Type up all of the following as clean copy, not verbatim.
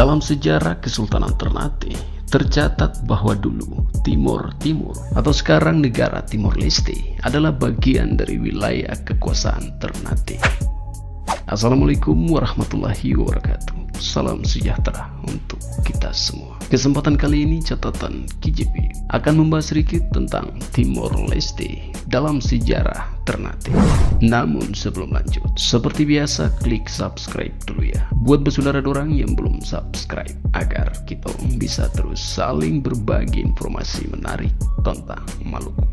Dalam sejarah Kesultanan Ternate, tercatat bahwa dulu Timor Timur atau sekarang negara Timor Leste adalah bagian dari wilayah kekuasaan Ternate. Assalamualaikum warahmatullahi wabarakatuh. Salam sejahtera untuk kita semua. Kesempatan kali ini catatan KJP akan membahas sedikit tentang Timor Leste dalam sejarah Ternate. Namun sebelum lanjut, seperti biasa klik subscribe dulu ya, buat bersaudara dorang yang belum subscribe, agar kita bisa terus saling berbagi informasi menarik tentang Maluku.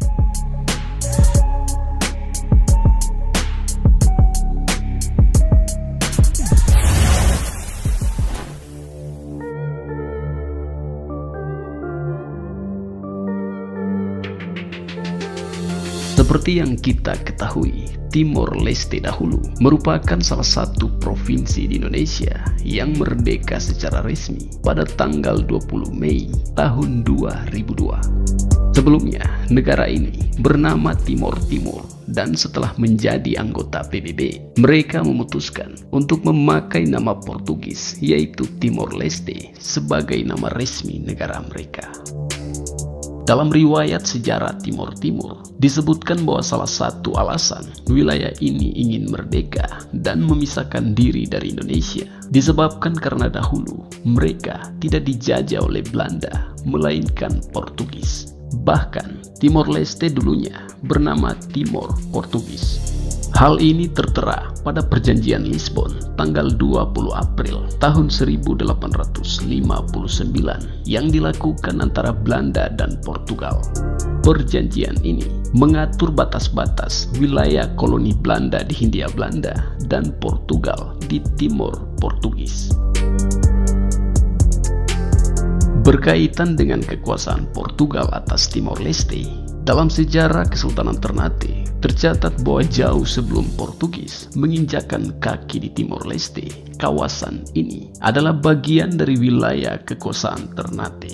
Seperti yang kita ketahui, Timor Leste dahulu merupakan salah satu provinsi di Indonesia yang merdeka secara resmi pada tanggal 20 Mei tahun 2002. Sebelumnya, negara ini bernama Timor Timur, dan setelah menjadi anggota PBB, mereka memutuskan untuk memakai nama Portugis, yaitu Timor Leste, sebagai nama resmi negara mereka. Dalam riwayat sejarah Timor Timur, disebutkan bahwa salah satu alasan wilayah ini ingin merdeka dan memisahkan diri dari Indonesia disebabkan karena dahulu mereka tidak dijajah oleh Belanda, melainkan Portugis. Bahkan Timor Leste dulunya bernama Timor Portugis. Hal ini tertera pada Perjanjian Lisbon tanggal 20 April tahun 1859 yang dilakukan antara Belanda dan Portugal. Perjanjian ini mengatur batas-batas wilayah koloni Belanda di Hindia Belanda dan Portugal di Timor Portugis. Berkaitan dengan kekuasaan Portugal atas Timor Leste, dalam sejarah Kesultanan Ternate, tercatat bahwa jauh sebelum Portugis menginjakkan kaki di Timor Leste, kawasan ini adalah bagian dari wilayah kekuasaan Ternate.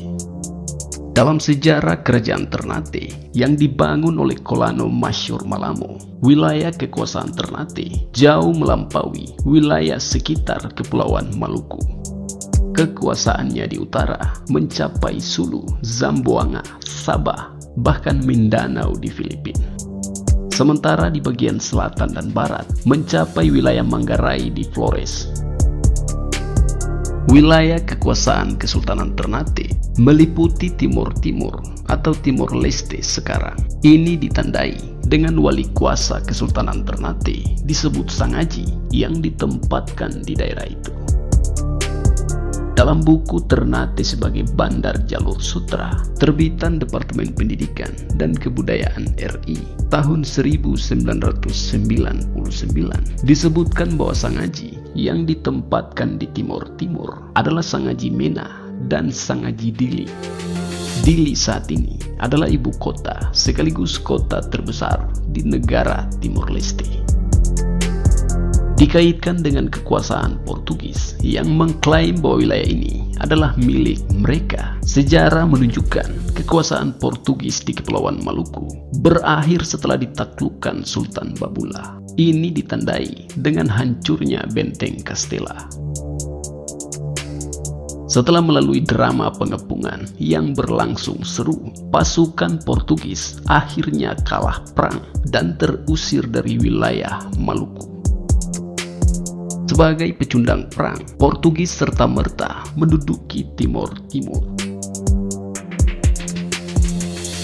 Dalam sejarah kerajaan Ternate yang dibangun oleh Kolano Masyur Malamo, wilayah kekuasaan Ternate jauh melampaui wilayah sekitar Kepulauan Maluku. Kekuasaannya di utara mencapai Sulu, Zamboanga, Sabah, bahkan Mindanao di Filipina. Sementara di bagian selatan dan barat mencapai wilayah Manggarai di Flores. Wilayah kekuasaan Kesultanan Ternate meliputi Timor Timur atau Timor Leste sekarang. Ini ditandai dengan wali kuasa Kesultanan Ternate disebut Sangaji yang ditempatkan di daerah itu. Dalam buku Ternate sebagai Bandar Jalur Sutra, terbitan Departemen Pendidikan dan Kebudayaan RI tahun 1999, disebutkan bahwa Sangaji yang ditempatkan di Timor Timur adalah Sangaji Mena dan Sangaji Dili. Dili saat ini adalah ibu kota sekaligus kota terbesar di negara Timor Leste. Dikaitkan dengan kekuasaan Portugis yang mengklaim bahwa wilayah ini adalah milik mereka. Sejarah menunjukkan kekuasaan Portugis di Kepulauan Maluku berakhir setelah ditaklukkan Sultan Babula. Ini ditandai dengan hancurnya benteng Castella. Setelah melalui drama pengepungan yang berlangsung seru, pasukan Portugis akhirnya kalah perang dan terusir dari wilayah Maluku. Sebagai pecundang perang, Portugis serta-merta menduduki Timor Timur.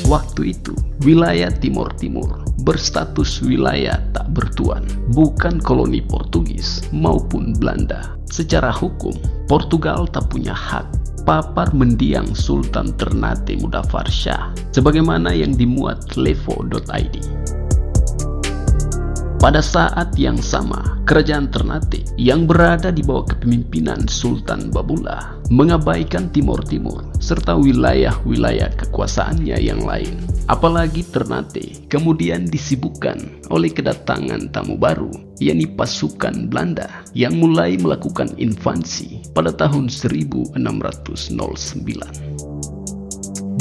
Waktu itu, wilayah Timor Timur berstatus wilayah tak bertuan, bukan koloni Portugis maupun Belanda. Secara hukum, Portugal tak punya hak papar mendiang Sultan Ternate Mudafar Shah, sebagaimana yang dimuat levo.id. Pada saat yang sama, kerajaan Ternate yang berada di bawah kepemimpinan Sultan Babula mengabaikan Timor Timur serta wilayah-wilayah kekuasaannya yang lain. Apalagi Ternate kemudian disibukkan oleh kedatangan tamu baru, yakni pasukan Belanda yang mulai melakukan invasi pada tahun 1609.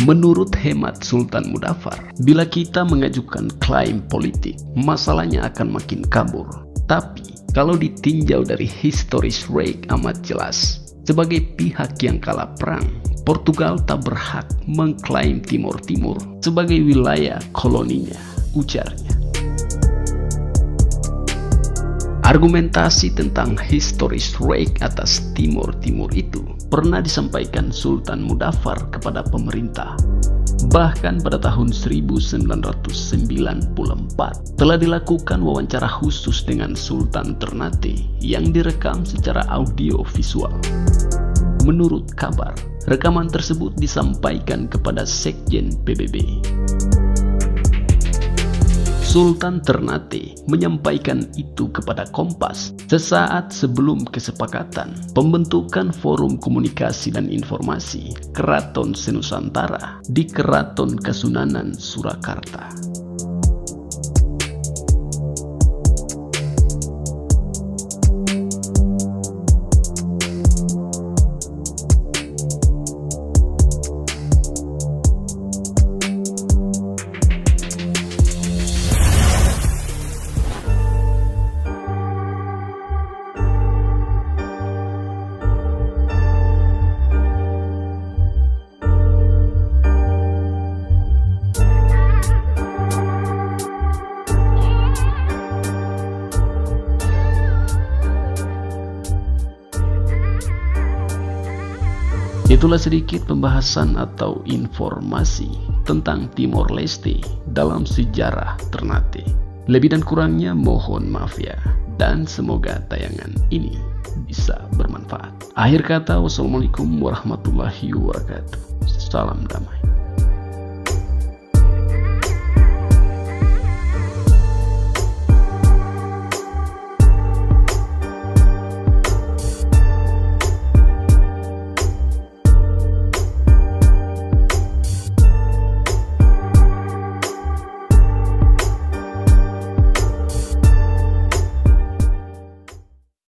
Menurut hemat Sultan Mudafar, bila kita mengajukan klaim politik, masalahnya akan makin kabur. Tapi, kalau ditinjau dari historis rek amat jelas, Sebagai pihak yang kalah perang, Portugal tak berhak mengklaim Timor Timur sebagai wilayah koloninya, ujarnya. Argumentasi tentang historis Reich atas Timor Timur itu pernah disampaikan Sultan Mudaffar kepada pemerintah. Bahkan pada tahun 1994 telah dilakukan wawancara khusus dengan Sultan Ternate yang direkam secara audio visual. Menurut kabar, rekaman tersebut disampaikan kepada Sekjen PBB. Sultan Ternate menyampaikan itu kepada Kompas sesaat sebelum kesepakatan pembentukan Forum Komunikasi dan Informasi Keraton Senusantara di Keraton Kasunanan Surakarta. Itulah sedikit pembahasan atau informasi tentang Timor Leste dalam sejarah Ternate. Lebih dan kurangnya mohon maaf ya, dan semoga tayangan ini bisa bermanfaat. Akhir kata, wassalamualaikum warahmatullahi wabarakatuh. Salam damai.